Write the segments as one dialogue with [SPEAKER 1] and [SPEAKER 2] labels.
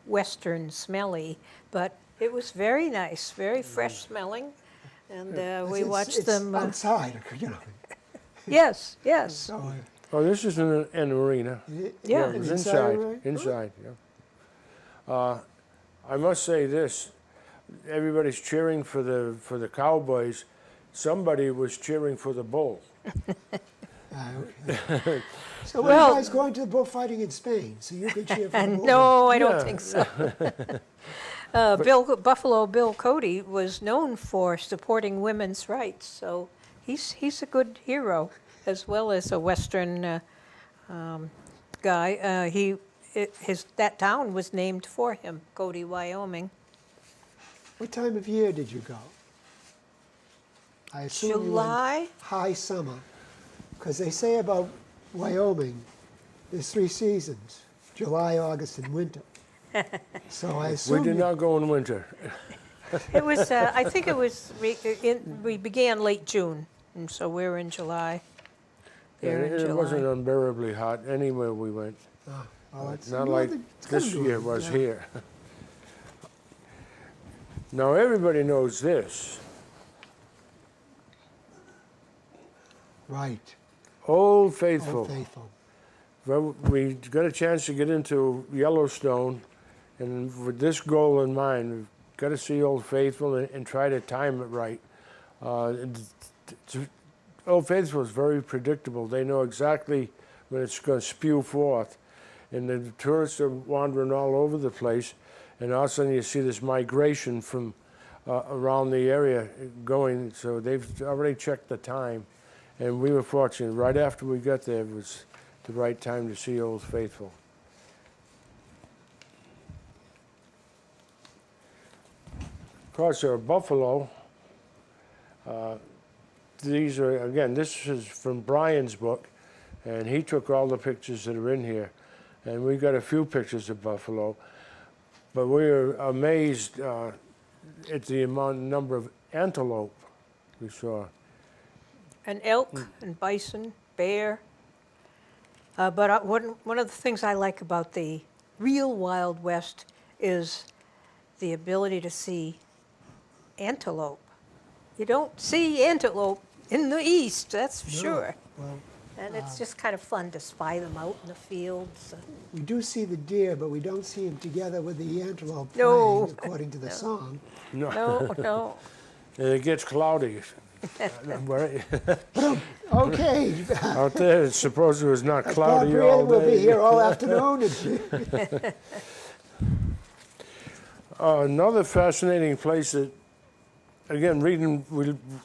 [SPEAKER 1] Western smelly, but it was very nice, very fresh smelling. And we watched them.
[SPEAKER 2] Outside, you know.
[SPEAKER 1] Yes, yes.
[SPEAKER 2] So,
[SPEAKER 3] Oh, this is an arena.
[SPEAKER 1] Yeah.
[SPEAKER 3] It was
[SPEAKER 2] Inside,
[SPEAKER 3] inside.
[SPEAKER 2] right?
[SPEAKER 3] Inside, yeah. I must say this: everybody's cheering for the Cowboys. Somebody was cheering for the bull.
[SPEAKER 2] okay. So when are you guys going to the bullfighting in Spain? So you can cheer for the bull?
[SPEAKER 1] No, I don't
[SPEAKER 3] Yeah.
[SPEAKER 1] think so. Buffalo Bill Cody was known for supporting women's rights, so he's a good hero as well as a Western guy. That town was named for him, Cody, Wyoming.
[SPEAKER 2] What time of year did you go? I assume you
[SPEAKER 1] July.
[SPEAKER 2] went high summer, because they say about Wyoming, there's 3 seasons: July, August, and winter. So I assume
[SPEAKER 3] We did not go in winter.
[SPEAKER 1] It was. I think it was. We began late June, and so we were in July. There in
[SPEAKER 3] It
[SPEAKER 1] July.
[SPEAKER 3] wasn't unbearably hot anywhere we went.
[SPEAKER 2] well, it's
[SPEAKER 3] Not like
[SPEAKER 2] it's
[SPEAKER 3] this
[SPEAKER 2] gonna be,
[SPEAKER 3] year was
[SPEAKER 2] yeah.
[SPEAKER 3] here. Now everybody knows this.
[SPEAKER 2] Right.
[SPEAKER 3] Old Faithful.
[SPEAKER 2] Old Faithful.
[SPEAKER 3] Well, we got a chance to get into Yellowstone, and with this goal in mind, we've got to see Old Faithful and try to time it right. Old Faithful is very predictable. They know exactly when it's going to spew forth, and the tourists are wandering all over the place, and all of a sudden you see this migration from around the area going, so they've already checked the time, and we were fortunate. Right after we got there, it was the right time to see Old Faithful. Of course, there are buffalo. These are, again, this is from Brian's book, and he took all the pictures that are in here. And we got a few pictures of buffalo, but we were amazed at the number of antelope we saw.
[SPEAKER 1] And elk and bison, bear. But one of the things I like about the real Wild West is the ability to see antelope. You don't see antelope in the East, that's for sure.
[SPEAKER 2] Well,
[SPEAKER 1] And it's just kind of fun to spy them out in the fields.
[SPEAKER 2] we do see the deer, but we don't see them together with the antelope
[SPEAKER 1] No.
[SPEAKER 2] playing, according to the song.
[SPEAKER 3] No,
[SPEAKER 1] No, no.
[SPEAKER 3] and it gets cloudy.
[SPEAKER 2] Okay.
[SPEAKER 3] Out there, it's supposed it was not
[SPEAKER 2] Bob
[SPEAKER 3] cloudy
[SPEAKER 2] Briere
[SPEAKER 3] all
[SPEAKER 2] will be
[SPEAKER 3] day.
[SPEAKER 2] here all afternoon.
[SPEAKER 3] Another fascinating place that, again, we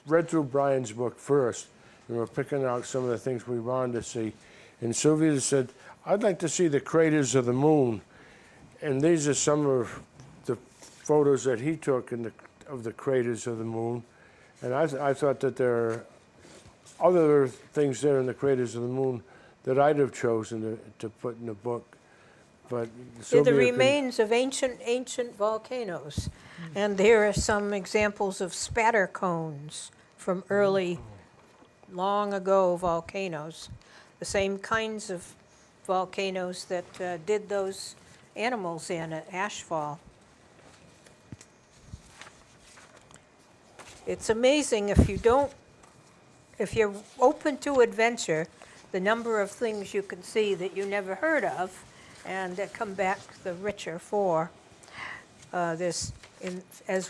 [SPEAKER 3] read through Brian's book first, and we're picking out some of the things we wanted to see. And Sylvia said, I'd like to see the craters of the moon. And these are some of the photos that he took of the craters of the moon. And I thought that there are other things there in the craters of the moon that I'd have chosen to put in the book. But
[SPEAKER 1] They're
[SPEAKER 3] Sylvia
[SPEAKER 1] the
[SPEAKER 3] can-
[SPEAKER 1] remains of ancient volcanoes. And here are some examples of spatter cones from early, long ago volcanoes. The same kinds of volcanoes that did those animals in at Ashfall. It's amazing if you're open to adventure, the number of things you can see that you never heard of and that come back the richer for. As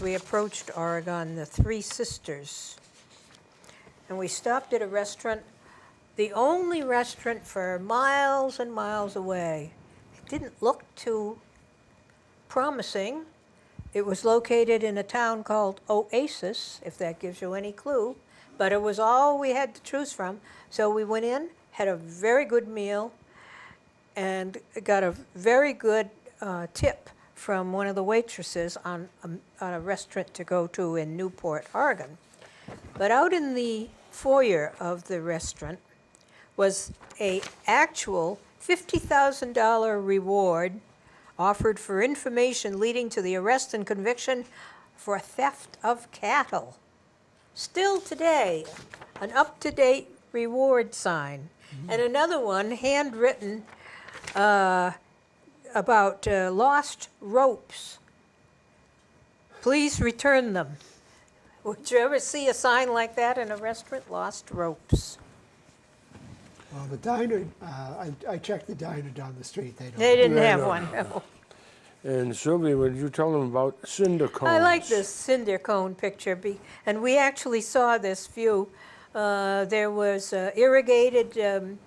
[SPEAKER 1] we approached Oregon, the Three Sisters. And we stopped at a restaurant, the only restaurant for miles and miles away. It didn't look too promising. It was located in a town called Oasis, if that gives you any clue, but it was all we had to choose from. So we went in, had a very good meal, and got a very good tip from one of the waitresses on a restaurant to go to in Newport, Oregon. But out in the foyer of the restaurant was an actual $50,000 reward offered for information leading to the arrest and conviction for theft of cattle. Still today, an up-to-date reward sign. And another one, handwritten, about lost ropes. Please return them. Would you ever see a sign like that in a restaurant? Lost ropes.
[SPEAKER 2] Well, the diner, I checked the diner down the street.
[SPEAKER 1] They didn't
[SPEAKER 3] Right
[SPEAKER 1] have
[SPEAKER 3] on.
[SPEAKER 1] one. No.
[SPEAKER 3] And Sylvia, would you tell them about cinder cones?
[SPEAKER 1] I like this cinder cone picture, and we actually saw this view. There was irrigated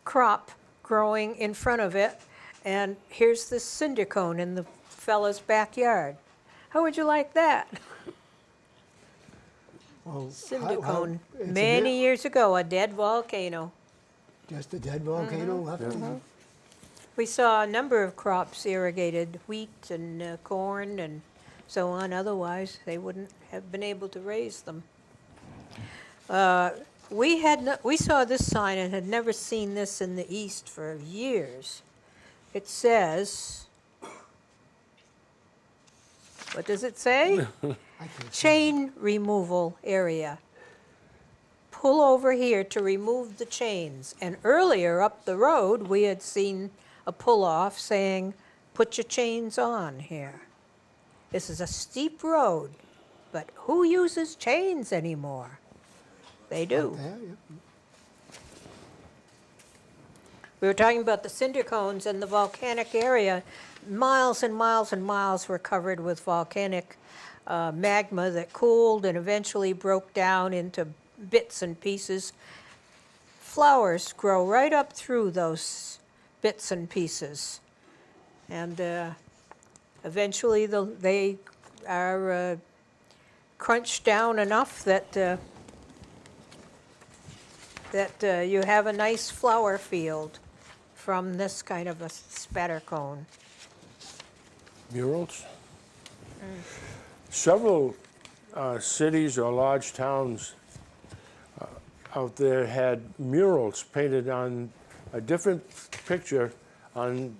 [SPEAKER 1] crop growing in front of it, and here's this cinder cone in the fellow's backyard. How would you like that?
[SPEAKER 2] Well,
[SPEAKER 1] Cinder cone.
[SPEAKER 2] it's
[SPEAKER 1] Many years ago, a dead volcano.
[SPEAKER 2] just a dead volcano left.
[SPEAKER 1] We saw a number of crops irrigated, wheat and corn and so on. Otherwise, they wouldn't have been able to raise them. We saw this sign and had never seen this in the East for years. It says, what does it say? Chain removal area. Pull over here to remove the chains. And earlier up the road, we had seen a pull-off saying, put your chains on here. This is a steep road, but who uses chains anymore? They do.
[SPEAKER 2] There, yeah.
[SPEAKER 1] We were talking about the cinder cones and the volcanic area. Miles and miles and miles were covered with volcanic magma that cooled and eventually broke down into bits and pieces. Flowers grow right up through those bits and pieces. And eventually they are crunched down enough that you have a nice flower field from this kind of a spatter cone.
[SPEAKER 3] Murals? Several cities or large towns out there had murals painted on a different picture on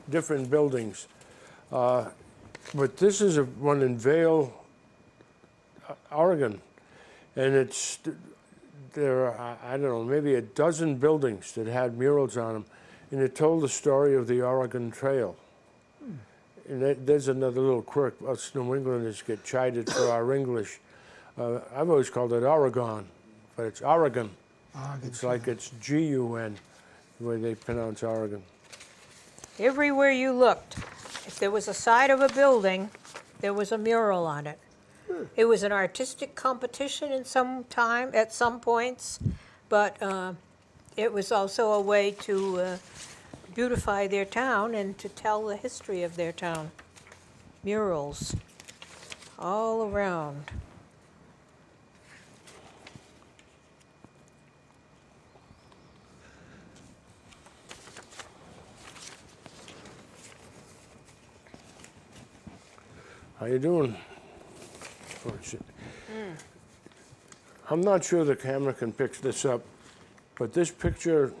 [SPEAKER 3] different buildings. But this is one in Vail, Oregon, and there are, I don't know, maybe a dozen buildings that had murals on them, and it told the story of the Oregon Trail. And there's another little quirk. Us New Englanders get chided for our English. I've always called it Oregon, but it's Oregon. It's like it's G-U-N, the way they pronounce Oregon.
[SPEAKER 1] Everywhere you looked, if there was a side of a building, there was a mural on it. It was an artistic competition at some points, but it was also a way to beautify their town and to tell the history of their town. Murals all around.
[SPEAKER 3] How you doing? Oh, shit. I'm not sure the camera can pick this up, but this picture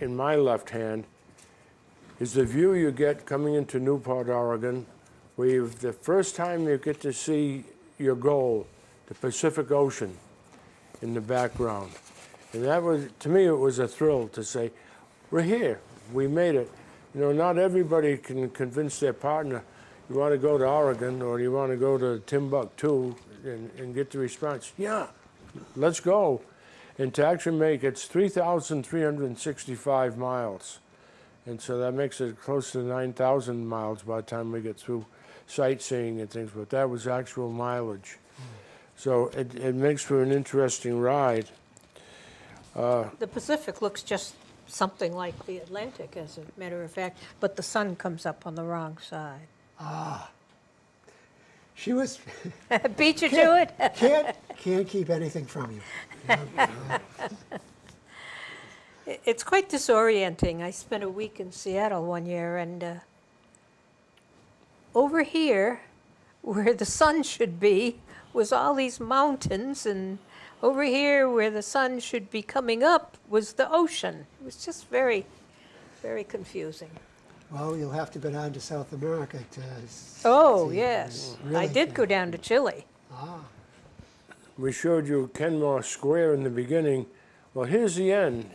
[SPEAKER 3] in my left hand is the view you get coming into Newport, Oregon, where the first time you get to see your goal, the Pacific Ocean, in the background. And that was, to me, it was a thrill to say, we're here, we made it. You know, not everybody can convince their partner, you want to go to Oregon or you want to go to Timbuktu and get the response, yeah, let's go. And to actually make it's 3,365 miles. And so that makes it close to 9,000 miles by the time we get through sightseeing and things, but that was actual mileage. So it makes for an interesting ride.
[SPEAKER 1] The Pacific looks just something like the Atlantic, as a matter of fact, but the sun comes up on the wrong side.
[SPEAKER 2] She was
[SPEAKER 1] Beat you to it?
[SPEAKER 2] can't keep anything from you.
[SPEAKER 1] It's quite disorienting. I spent a week in Seattle one year, and over here, where the sun should be, was all these mountains, and over here, where the sun should be coming up, was the ocean. It was just very, very confusing.
[SPEAKER 2] Well, you'll have to go down to South America to
[SPEAKER 1] Oh,
[SPEAKER 2] see
[SPEAKER 1] yes.
[SPEAKER 2] really
[SPEAKER 1] I did go down to Chile.
[SPEAKER 3] We showed you Kenmore Square in the beginning. Well, here's the end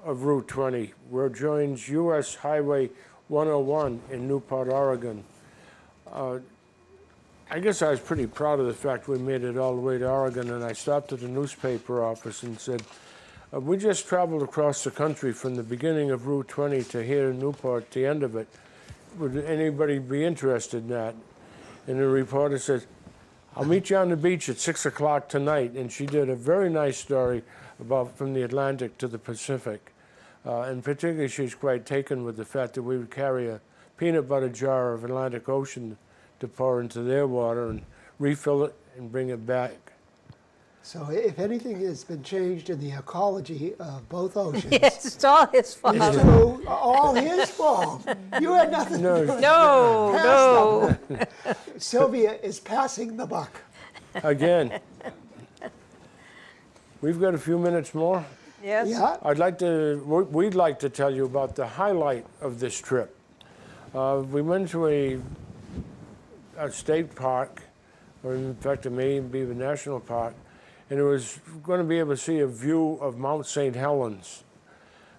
[SPEAKER 3] of Route 20, where it joins U.S. Highway 101 in Newport, Oregon. I guess I was pretty proud of the fact we made it all the way to Oregon, and I stopped at the newspaper office and said, we just traveled across the country from the beginning of Route 20 to here in Newport, the end of it. Would anybody be interested in that? And the reporter says, I'll meet you on the beach at 6 o'clock tonight. And she did a very nice story about from the Atlantic to the Pacific. And particularly, she's quite taken with the fact that we would carry a peanut butter jar of Atlantic Ocean to pour into their water and refill it and bring it back.
[SPEAKER 2] So if anything has been changed in the ecology of both oceans,
[SPEAKER 1] Yes, it's all his fault.
[SPEAKER 2] it's through all his fault. You had nothing to do with it.
[SPEAKER 1] No.
[SPEAKER 2] Sylvia is passing the buck.
[SPEAKER 3] Again, we've got a few minutes more.
[SPEAKER 1] Yes.
[SPEAKER 2] Yeah.
[SPEAKER 3] We'd like to tell you about the highlight of this trip. We went to a state park, or in fact, it may even be the national park, and it was going to be able to see a view of Mount St. Helens.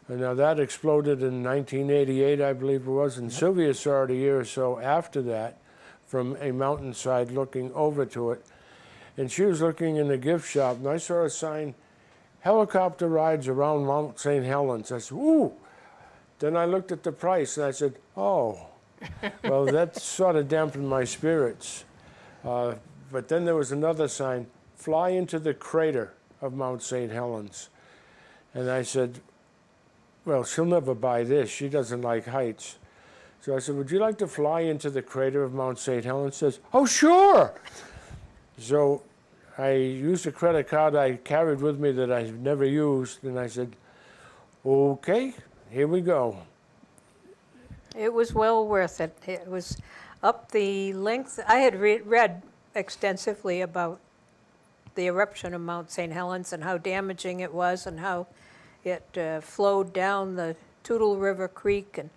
[SPEAKER 3] And now that exploded in 1988, I believe it was, and Sylvia saw it a year or so after that from a mountainside looking over to it. And she was looking in the gift shop, and I saw a sign, helicopter rides around Mount St. Helens. I said, ooh. Then I looked at the price, and I said, oh. Well, that sort of dampened my spirits. But then there was another sign, fly into the crater of Mount St. Helens. And I said, well, she'll never buy this. She doesn't like heights. So I said, would you like to fly into the crater of Mount St. Helens? She says, oh, sure. So I used a credit card I carried with me that I've never used, and I said, okay, here we go.
[SPEAKER 1] It was well worth it. It was up the length. I had read extensively about the eruption of Mount St. Helens and how damaging it was and how it flowed down the Toutle River Creek. And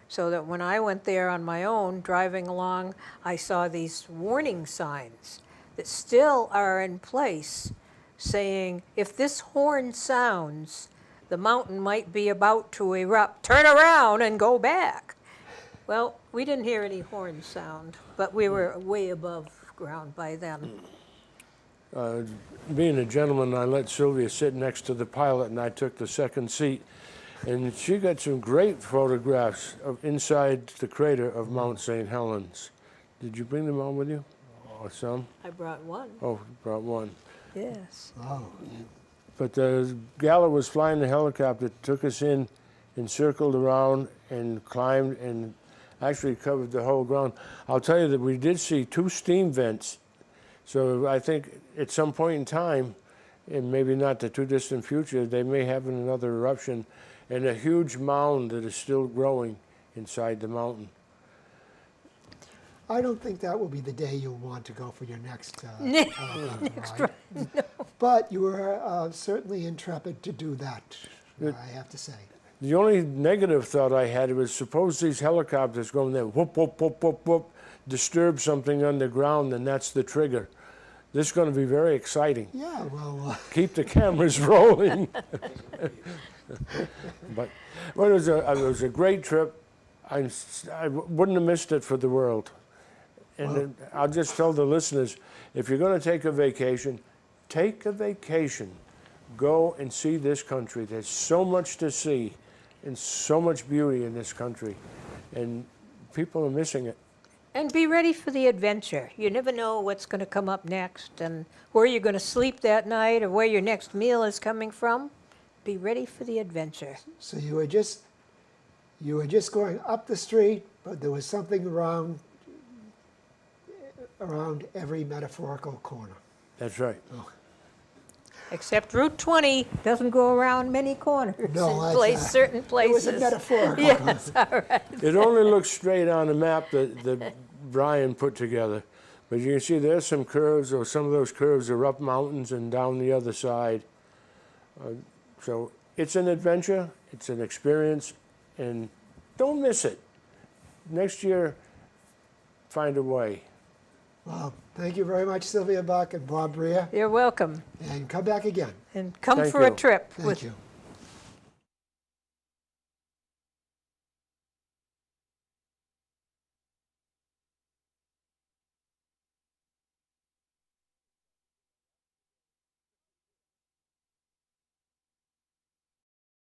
[SPEAKER 1] so that when I went there on my own, driving along, I saw these warning signs that still are in place saying, if this horn sounds, the mountain might be about to erupt. Turn around and go back. Well, we didn't hear any horn sound, but we were way above ground by then.
[SPEAKER 3] Being a gentleman, I let Sylvia sit next to the pilot, and I took the second seat. And she got some great photographs of inside the crater of Mount St. Helens. Did you bring them on with you? Or some?
[SPEAKER 1] I brought one.
[SPEAKER 3] Oh, you brought one.
[SPEAKER 1] Yes.
[SPEAKER 2] Oh,
[SPEAKER 3] But the gal that was flying the helicopter took us in and circled around and climbed and actually covered the whole ground. I'll tell you that we did see 2 steam vents. So I think at some point in time, and maybe not the too distant future, they may have another eruption and a huge mound that is still growing inside the mountain.
[SPEAKER 2] I don't think that will be the day you'll want to go for your next
[SPEAKER 1] Next
[SPEAKER 2] ride. But you were certainly intrepid to do that, I have to say.
[SPEAKER 3] The only negative thought I had was suppose these helicopters going there, whoop, whoop, whoop, whoop, whoop, disturb something underground, and that's the trigger. This is going to be very exciting.
[SPEAKER 2] Yeah, well,
[SPEAKER 3] Keep the cameras rolling. But well, it was a great trip. I wouldn't have missed it for the world. And I'll just tell the listeners, if you're going to take a vacation, take a vacation. Go and see this country. There's so much to see and so much beauty in this country. And people are missing it.
[SPEAKER 1] And be ready for the adventure. You never know what's going to come up next and where you're going to sleep that night or where your next meal is coming from. Be ready for the adventure.
[SPEAKER 2] so you were just going up the street, but there was something around every metaphorical corner.
[SPEAKER 3] That's right.
[SPEAKER 1] Except Route 20 doesn't go around many corners
[SPEAKER 2] No,
[SPEAKER 1] in certain
[SPEAKER 2] It
[SPEAKER 1] places.
[SPEAKER 2] was a metaphorical.
[SPEAKER 1] Yes, all right.
[SPEAKER 3] It only looks straight on the map that Brian put together. But you can see there's some curves, or some of those curves are up mountains and down the other side. So it's an adventure, it's an experience, and don't miss it. Next year, find a way.
[SPEAKER 2] Well, thank you very much, Sylvia Buck and Bob Briere,
[SPEAKER 1] You're welcome.
[SPEAKER 2] and come back again.
[SPEAKER 1] And come
[SPEAKER 3] Thank
[SPEAKER 1] for a
[SPEAKER 3] you.
[SPEAKER 1] trip
[SPEAKER 2] Thank
[SPEAKER 1] with
[SPEAKER 2] you.